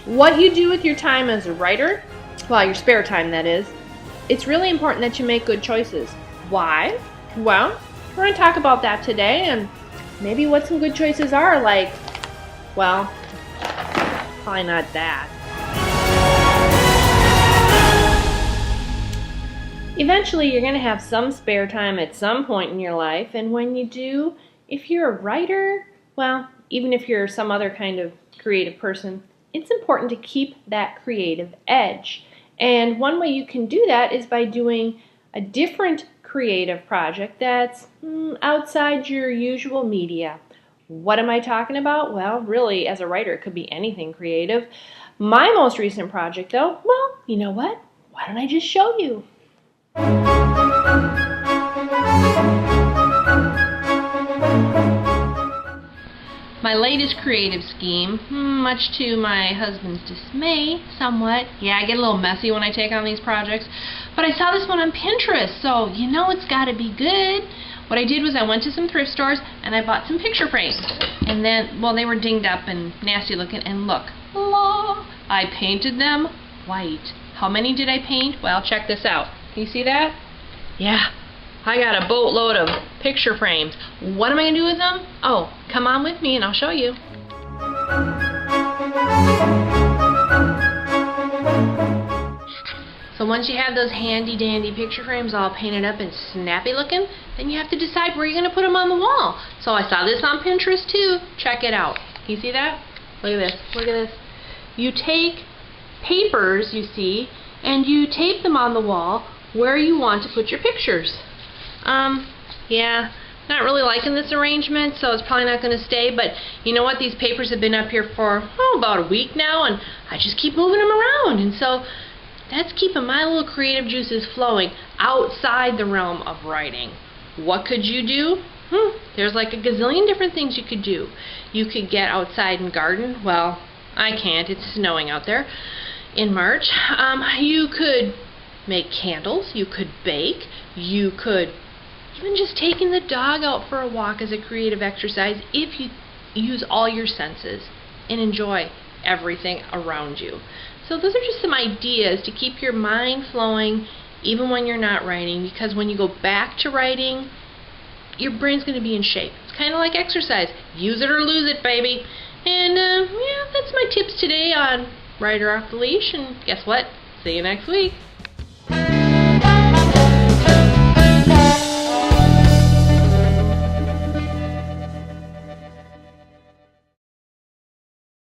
What you do with your time as a writer, well, your spare time that is, it's really important that you make good choices. Why? Well, we're going to talk about that today and maybe what some good choices are, like, well, probably not that. Eventually, you're going to have some spare time at some point in your life, and when you do, if you're a writer, well, even if you're some other kind of creative person, it's important to keep that creative edge. And one way you can do that is by doing a different creative project that's outside your usual media. What am I talking about? Well, really, as a writer, it could be anything creative. My most recent project, though, well, you know what? Why don't I just show you? My latest creative scheme, much to my husband's dismay, somewhat. Yeah, I get a little messy when I take on these projects, but I saw this one on Pinterest, so you know it's got to be good. What I did was I went to some thrift stores and I bought some picture frames. And then, well, they were dinged up and nasty looking, and look, I painted them white. How many did I paint? Well, check this out. Can you see that? Yeah, I got a boatload of picture frames. What am I going to do with them? Oh, come on with me and I'll show you. So once you have those handy dandy picture frames all painted up and snappy looking, then you have to decide where you're going to put them on the wall. So I saw this on Pinterest too. Check it out. Can you see that? Look at this. Look at this. You take papers, you see, and you tape them on the wall where you want to put your pictures. Yeah, not really liking this arrangement, so it's probably not going to stay, but you know what? These papers have been up here for, about a week now, and I just keep moving them around, and so that's keeping my little creative juices flowing outside the realm of writing. What could you do? There's like a gazillion different things you could do. You could get outside and garden. Well, I can't. It's snowing out there in March. You could make candles. You could bake. You could even just taking the dog out for a walk as a creative exercise if you use all your senses and enjoy everything around you. So those are just some ideas to keep your mind flowing even when you're not writing, because when you go back to writing, your brain's going to be in shape. It's kind of like exercise. Use it or lose it, baby. And yeah, that's my tips today on Writer Off the Leash, and guess what? See you next week.